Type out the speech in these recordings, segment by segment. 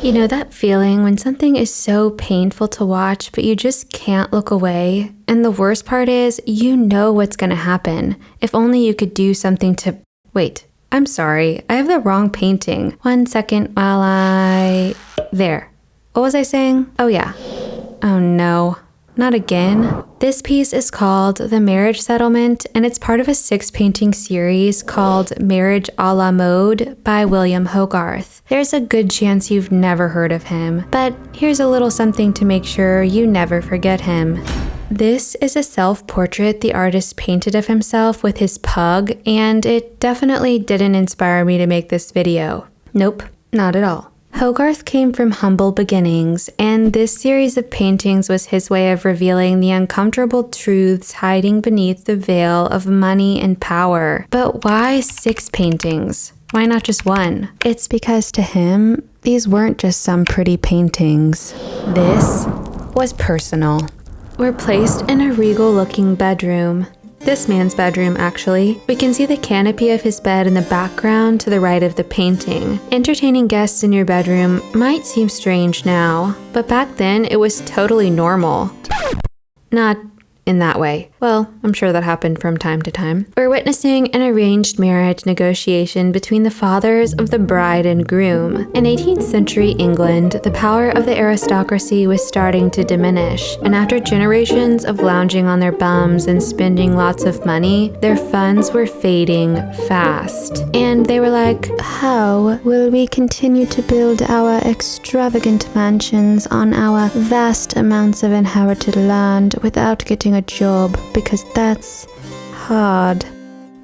You know that feeling when something is so painful to watch, but you just can't look away? And the worst part is, you know what's gonna happen. If only you could do something to... Wait, I'm sorry, I have the wrong painting. 1 second while There. What was I saying? Oh yeah. Oh no. Not again. This piece is called The Marriage Settlement, and it's part of a 6-painting series called Marriage a la Mode by William Hogarth. There's a good chance you've never heard of him, but here's a little something to make sure you never forget him. This is a self-portrait the artist painted of himself with his pug, and it definitely didn't inspire me to make this video. Nope, not at all. Hogarth came from humble beginnings, and this series of paintings was his way of revealing the uncomfortable truths hiding beneath the veil of money and power. But why 6 paintings? Why not just 1? It's because to him, these weren't just some pretty paintings. This was personal. We're placed in a regal-looking bedroom. This man's bedroom, actually. We can see the canopy of his bed in the background to the right of the painting. Entertaining guests in your bedroom might seem strange now, but back then it was totally normal. Not in that way. Well, I'm sure that happened from time to time. We're witnessing an arranged marriage negotiation between the fathers of the bride and groom. In 18th century England, the power of the aristocracy was starting to diminish, and after generations of lounging on their bums and spending lots of money, their funds were fading fast. And they were like, how will we continue to build our extravagant mansions on our vast amounts of inherited land without getting a job? Because that's hard.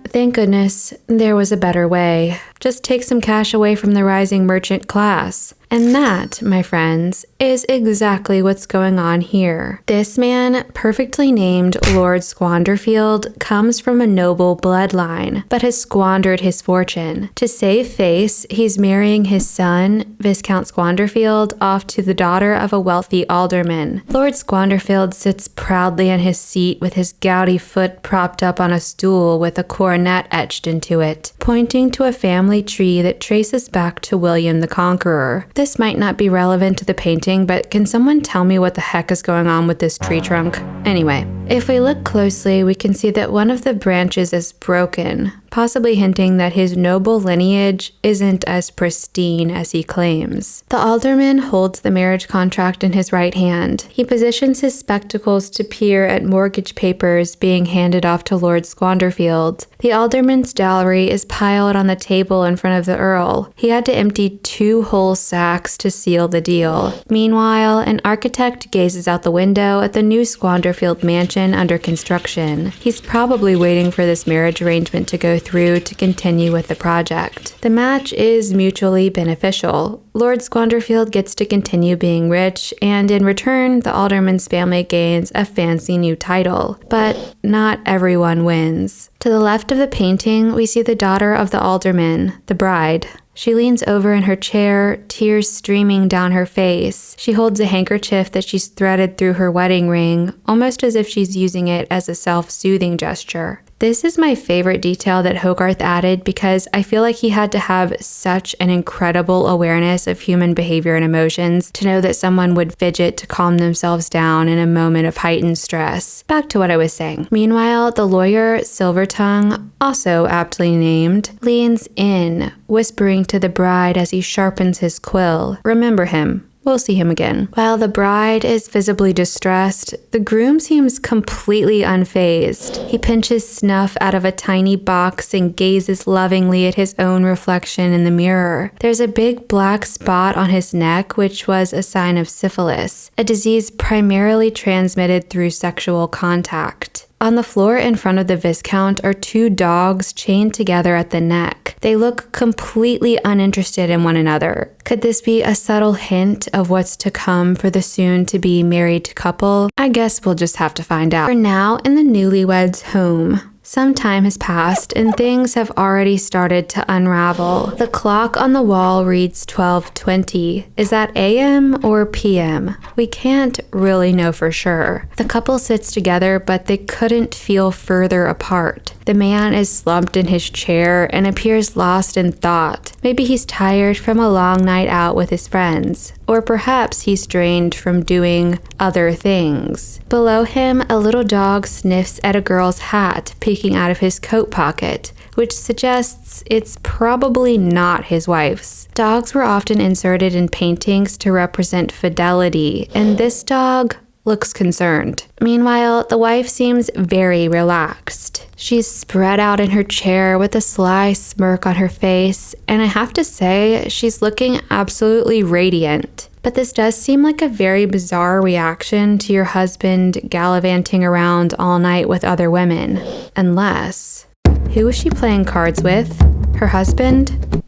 Thank goodness there was a better way. Just take some cash away from the rising merchant class. And that, my friends, is exactly what's going on here. This man, perfectly named Lord Squanderfield, comes from a noble bloodline, but has squandered his fortune. To save face, he's marrying his son, Viscount Squanderfield, off to the daughter of a wealthy alderman. Lord Squanderfield sits proudly in his seat with his gouty foot propped up on a stool with a coronet etched into it, pointing to a family tree that traces back to William the Conqueror. This might not be relevant to the painting, but can someone tell me what the heck is going on with this tree trunk? Anyway, if we look closely, we can see that one of the branches is broken, possibly hinting that his noble lineage isn't as pristine as he claims. The alderman holds the marriage contract in his right hand. He positions his spectacles to peer at mortgage papers being handed off to Lord Squanderfield. The alderman's dowry is piled on the table in front of the earl. He had to empty 2 whole sacks to seal the deal. Meanwhile, an architect gazes out the window at the new Squanderfield mansion under construction. He's probably waiting for this marriage arrangement to go through to continue with the project. The match is mutually beneficial. Lord Squanderfield gets to continue being rich, and in return, the alderman's family gains a fancy new title. But not everyone wins. To the left of the painting, we see the daughter of the alderman, the bride. She leans over in her chair, tears streaming down her face. She holds a handkerchief that she's threaded through her wedding ring, almost as if she's using it as a self-soothing gesture. This is my favorite detail that Hogarth added because I feel like he had to have such an incredible awareness of human behavior and emotions to know that someone would fidget to calm themselves down in a moment of heightened stress. Back to what I was saying. Meanwhile, the lawyer, Silvertongue, also aptly named, leans in, whispering to the bride as he sharpens his quill. Remember him. We'll see him again. While the bride is visibly distressed, the groom seems completely unfazed. He pinches snuff out of a tiny box and gazes lovingly at his own reflection in the mirror. There's a big black spot on his neck, which was a sign of syphilis, a disease primarily transmitted through sexual contact. On the floor in front of the Viscount are 2 dogs chained together at the neck. They look completely uninterested in one another. Could this be a subtle hint of what's to come for the soon-to-be married couple? I guess we'll just have to find out. We're now in the newlyweds' home. Some time has passed and things have already started to unravel. The clock on the wall reads 12:20. Is that AM or PM? We can't really know for sure. The couple sits together, but they couldn't feel further apart. The man is slumped in his chair and appears lost in thought. Maybe he's tired from a long night out with his friends, or perhaps he's drained from doing other things. Below him, a little dog sniffs at a girl's hat peeking out of his coat pocket, which suggests it's probably not his wife's. Dogs were often inserted in paintings to represent fidelity, and this dog looks concerned. Meanwhile, the wife seems very relaxed. She's spread out in her chair with a sly smirk on her face, and I have to say, she's looking absolutely radiant. But this does seem like a very bizarre reaction to your husband gallivanting around all night with other women. Unless, who was she playing cards with? Her husband?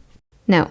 No.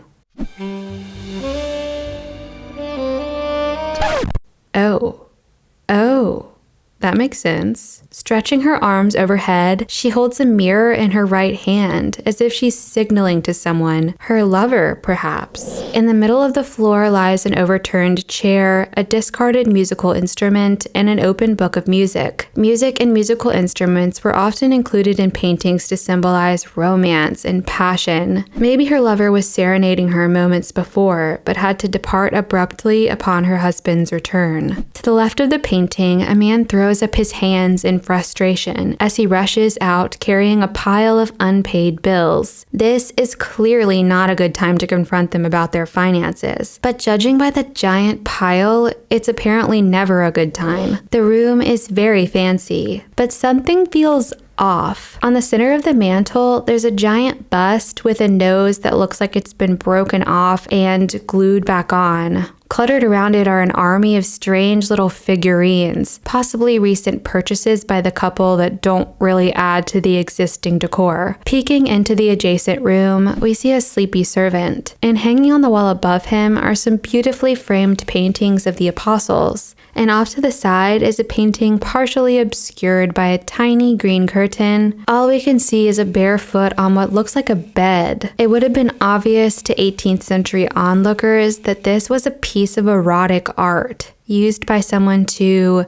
Oh, that makes sense. Stretching her arms overhead, she holds a mirror in her right hand, as if she's signaling to someone, her lover, perhaps. In the middle of the floor lies an overturned chair, a discarded musical instrument, and an open book of music. Music and musical instruments were often included in paintings to symbolize romance and passion. Maybe her lover was serenading her moments before, but had to depart abruptly upon her husband's return. To the left of the painting, a man throws up his hands in frustration as he rushes out carrying a pile of unpaid bills. This is clearly not a good time to confront them about their finances, but judging by the giant pile, it's apparently never a good time. The room is very fancy, but something feels off. On the center of the mantle, there's a giant bust with a nose that looks like it's been broken off and glued back on. Cluttered around it are an army of strange little figurines, possibly recent purchases by the couple that don't really add to the existing decor. Peeking into the adjacent room, we see a sleepy servant, and hanging on the wall above him are some beautifully framed paintings of the apostles. And off to the side is a painting partially obscured by a tiny green curtain. All we can see is a bare foot on what looks like a bed. It would have been obvious to 18th century onlookers that this was a piece of erotic art used by someone to,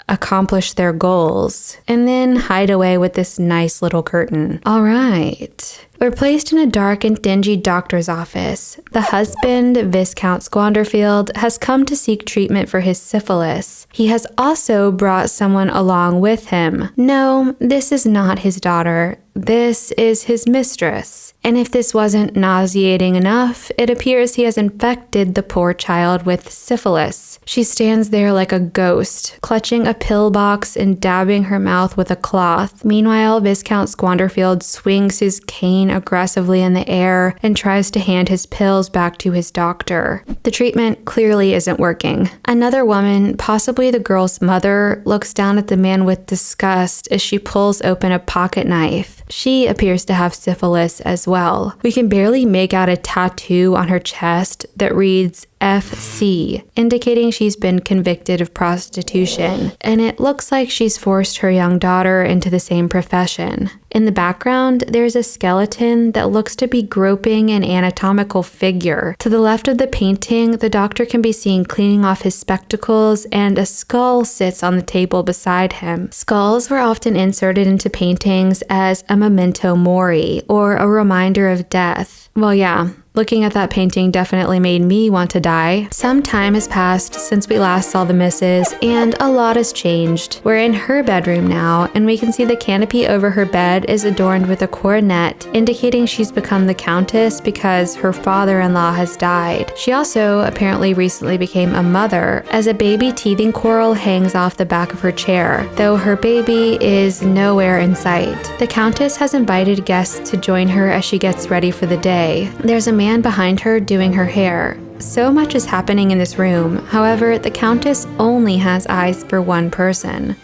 accomplish their goals, and then hide away with this nice little curtain. All right. We're placed in a dark and dingy doctor's office. The husband, Viscount Squanderfield, has come to seek treatment for his syphilis. He has also brought someone along with him. No, this is not his daughter. This is his mistress. And if this wasn't nauseating enough, it appears he has infected the poor child with syphilis. She stands there like a ghost, clutching a pill box and dabbing her mouth with a cloth. Meanwhile, Viscount Squanderfield swings his cane aggressively in the air and tries to hand his pills back to his doctor. The treatment clearly isn't working. Another woman, possibly the girl's mother, looks down at the man with disgust as she pulls open a pocket knife. She appears to have syphilis as well. We can barely make out a tattoo on her chest that reads FC, indicating she's been convicted of prostitution, and it looks like she's forced her young daughter into the same profession. In the background, there's a skeleton that looks to be groping an anatomical figure. To the left of the painting, the doctor can be seen cleaning off his spectacles, and a skull sits on the table beside him. Skulls were often inserted into paintings as a memento mori, or a reminder of death. Well, yeah. Looking at that painting definitely made me want to die. Some time has passed since we last saw the missus, and a lot has changed. We're in her bedroom now, and we can see the canopy over her bed is adorned with a coronet, indicating she's become the countess because her father-in-law has died. She also apparently recently became a mother, as a baby teething coral hangs off the back of her chair, though her baby is nowhere in sight. The countess has invited guests to join her as she gets ready for the day. There's a man behind her doing her hair. So much is happening in this room. However, the Countess only has eyes for one person.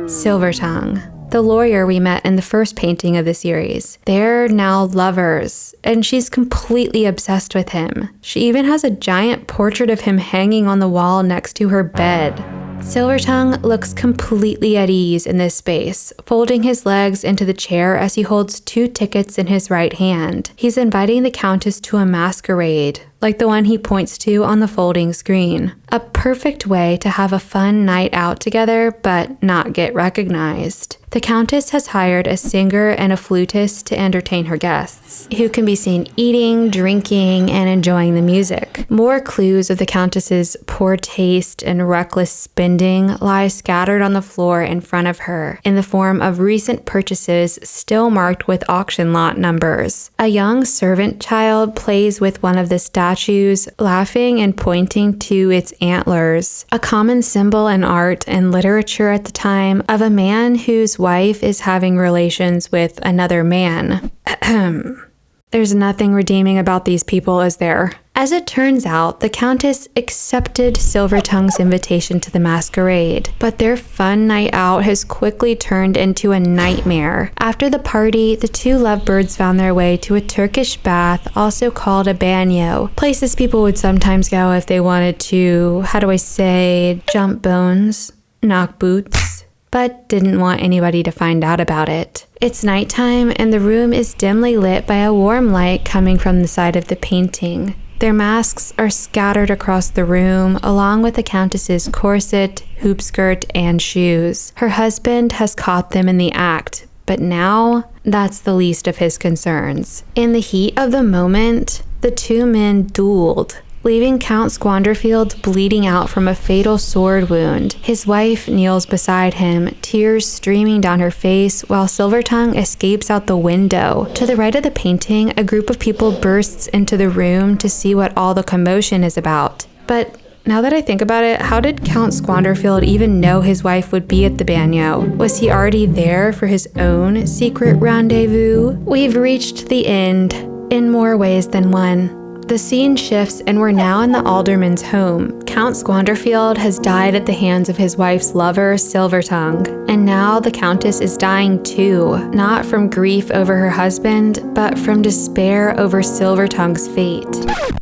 Silvertongue, the lawyer we met in the first painting of the series. They're now lovers, and she's completely obsessed with him. She even has a giant portrait of him hanging on the wall next to her bed. Silvertongue looks completely at ease in this space, folding his legs into the chair as he holds 2 tickets in his right hand. He's inviting the Countess to a masquerade, like the one he points to on the folding screen. A perfect way to have a fun night out together, but not get recognized. The Countess has hired a singer and a flutist to entertain her guests, who can be seen eating, drinking, and enjoying the music. More clues of the Countess's poor taste and reckless spending lie scattered on the floor in front of her, in the form of recent purchases still marked with auction lot numbers. A young servant child plays with one of the statues, laughing and pointing to its antlers, a common symbol in art and literature at the time of a man whose wife is having relations with another man. There's nothing redeeming about these people, is there? As it turns out, the Countess accepted Silvertongue's invitation to the masquerade, but their fun night out has quickly turned into a nightmare. After the party, the 2 lovebirds found their way to a Turkish bath, also called a Bagnio, places people would sometimes go if they wanted to, jump bones, knock boots, but didn't want anybody to find out about it. It's nighttime, and the room is dimly lit by a warm light coming from the side of the painting. Their masks are scattered across the room, along with the Countess's corset, hoop skirt, and shoes. Her husband has caught them in the act, but now that's the least of his concerns. In the heat of the moment, the 2 men dueled, leaving Count Squanderfield bleeding out from a fatal sword wound. His wife kneels beside him, tears streaming down her face, while Silvertongue escapes out the window. To the right of the painting, a group of people bursts into the room to see what all the commotion is about. But now that I think about it, how did Count Squanderfield even know his wife would be at the Bagnio? Was he already there for his own secret rendezvous? We've reached the end, in more ways than one. The scene shifts and we're now in the Alderman's home. Count Squanderfield has died at the hands of his wife's lover, Silvertongue. And now the Countess is dying too, not from grief over her husband, but from despair over Silvertongue's fate.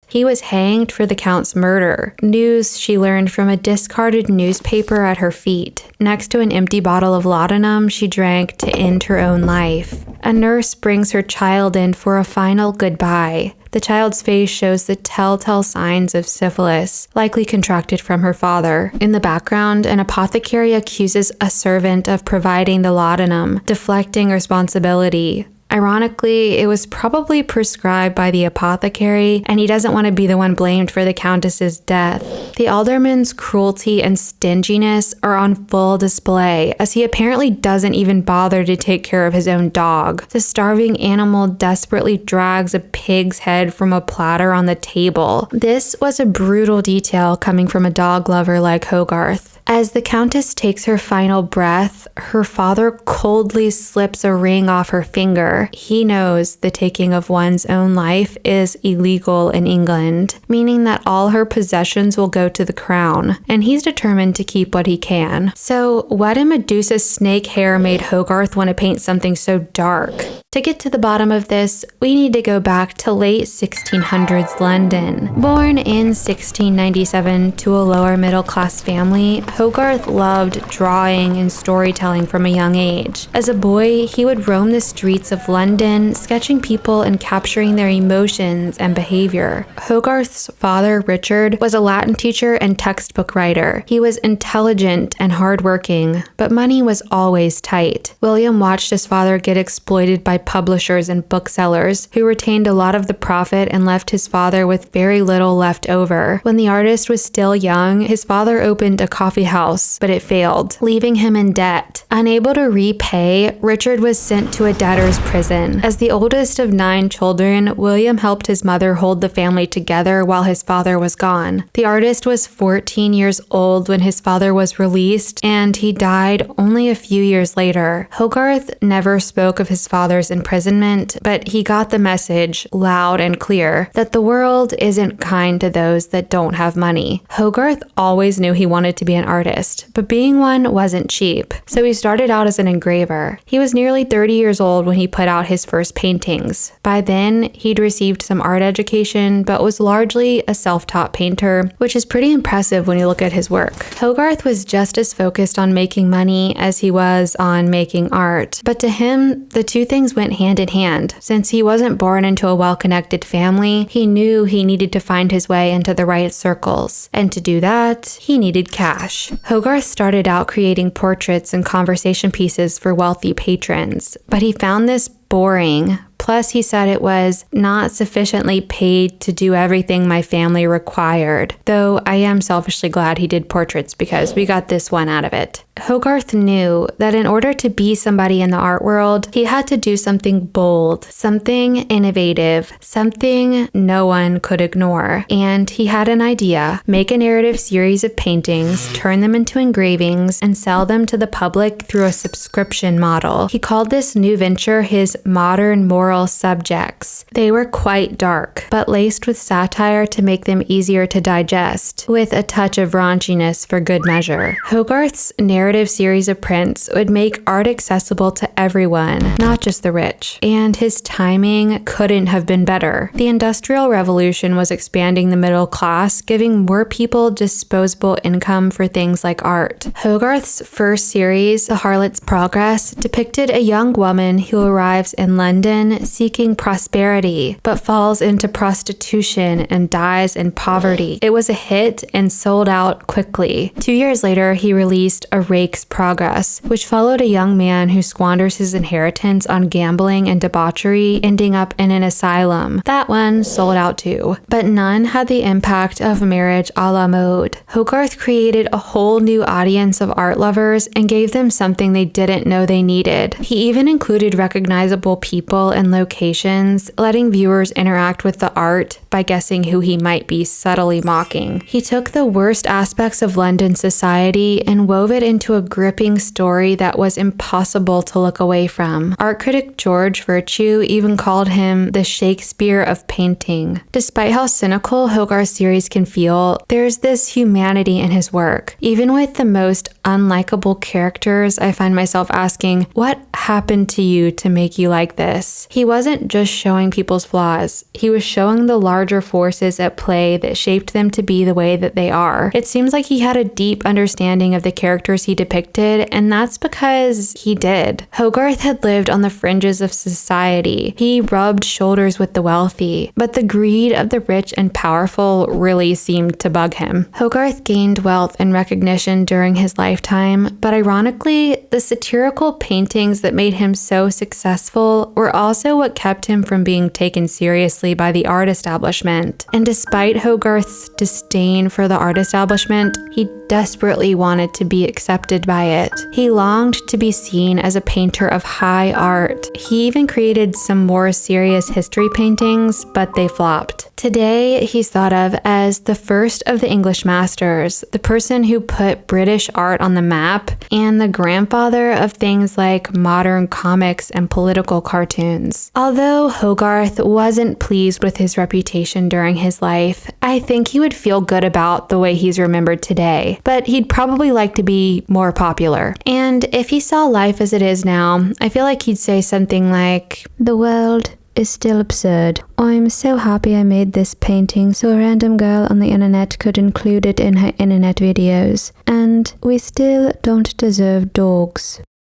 He was hanged for the Count's murder, news she learned from a discarded newspaper at her feet, next to an empty bottle of laudanum she drank to end her own life. A nurse brings her child in for a final goodbye. The child's face shows the telltale signs of syphilis, likely contracted from her father. In the background, an apothecary accuses a servant of providing the laudanum, deflecting responsibility. Ironically, it was probably prescribed by the apothecary, and he doesn't want to be the one blamed for the Countess's death. The Alderman's cruelty and stinginess are on full display, as he apparently doesn't even bother to take care of his own dog. The starving animal desperately drags a pig's head from a platter on the table. This was a brutal detail coming from a dog lover like Hogarth. As the Countess takes her final breath, her father coldly slips a ring off her finger. He knows the taking of one's own life is illegal in England, meaning that all her possessions will go to the crown, and he's determined to keep what he can. So what in Medusa's snake hair made Hogarth want to paint something so dark? To get to the bottom of this, we need to go back to late 1600s London. Born in 1697 to a lower middle class family, Hogarth loved drawing and storytelling from a young age. As a boy, he would roam the streets of London, sketching people and capturing their emotions and behavior. Hogarth's father, Richard, was a Latin teacher and textbook writer. He was intelligent and hardworking, but money was always tight. William watched his father get exploited by publishers and booksellers, who retained a lot of the profit and left his father with very little left over. When the artist was still young, his father opened a coffee house, but it failed, leaving him in debt. Unable to repay, Richard was sent to a debtor's prison. As the oldest of 9 children, William helped his mother hold the family together while his father was gone. The artist was 14 years old when his father was released, and he died only a few years later. Hogarth never spoke of his father's imprisonment, but he got the message loud and clear that the world isn't kind to those that don't have money. Hogarth always knew he wanted to be an artist, but being one wasn't cheap, so he started out as an engraver. He was nearly 30 years old when he put out his first paintings. By then, he'd received some art education, but was largely a self-taught painter, which is pretty impressive when you look at his work. Hogarth was just as focused on making money as he was on making art, but to him, the two things went hand in hand. Since he wasn't born into a well-connected family, he knew he needed to find his way into the right circles, and to do that, he needed cash. Hogarth started out creating portraits and conversation pieces for wealthy patrons, but he found this boring. Plus, he said it was not sufficiently paid to do everything my family required, though I am selfishly glad he did portraits because we got this one out of it. Hogarth knew that in order to be somebody in the art world, he had to do something bold, something innovative, something no one could ignore. And he had an idea: make a narrative series of paintings, turn them into engravings, and sell them to the public through a subscription model. He called this new venture his modern moral subjects. They were quite dark, but laced with satire to make them easier to digest, with a touch of raunchiness for good measure. Hogarth's narrative series of prints would make art accessible to everyone, not just the rich, and his timing couldn't have been better. The Industrial Revolution was expanding the middle class, giving more people disposable income for things like art. Hogarth's first series, The Harlot's Progress, depicted a young woman who arrives in London seeking prosperity, but falls into prostitution and dies in poverty. It was a hit and sold out quickly. 2 years later, he released A Rake's Progress, which followed a young man who squanders his inheritance on gambling and debauchery, ending up in an asylum. That one sold out too. But none had the impact of Marriage a la Mode. Hogarth created a whole new audience of art lovers and gave them something they didn't know they needed. He even included recognizable people and locations, letting viewers interact with the art by guessing who he might be subtly mocking. He took the worst aspects of London society and wove it into a gripping story that was impossible to look away from. Art critic George Virtue even called him the Shakespeare of painting. Despite how cynical Hogarth's series can feel, there's this humanity in his work. Even with the most unlikable characters, I find myself asking, what happened to you to make you like this? He wasn't just showing people's flaws. He was showing the larger forces at play that shaped them to be the way that they are. It seems like he had a deep understanding of the characters he depicted, and that's because he did. Hogarth had lived on the fringes of society. He rubbed shoulders with the wealthy, but the greed of the rich and powerful really seemed to bug him. Hogarth gained wealth and recognition during his lifetime, but ironically, the satirical paintings that made him so successful were also what kept him from being taken seriously by the art establishment. And despite Hogarth's disdain for the art establishment, he desperately wanted to be accepted by it. He longed to be seen as a painter of high art. He even created some more serious history paintings, but they flopped. Today, he's thought of as the first of the English masters, the person who put British art on the map, and the grandfather of things like modern comics and political cartoons. Although Hogarth wasn't pleased with his reputation during his life, I think he would feel good about the way he's remembered today, but he'd probably like to be more popular. And if he saw life as it is now, I feel like he'd say something like, "The world is still absurd. I'm so happy I made this painting so a random girl on the internet could include it in her internet videos. And we still don't deserve dogs."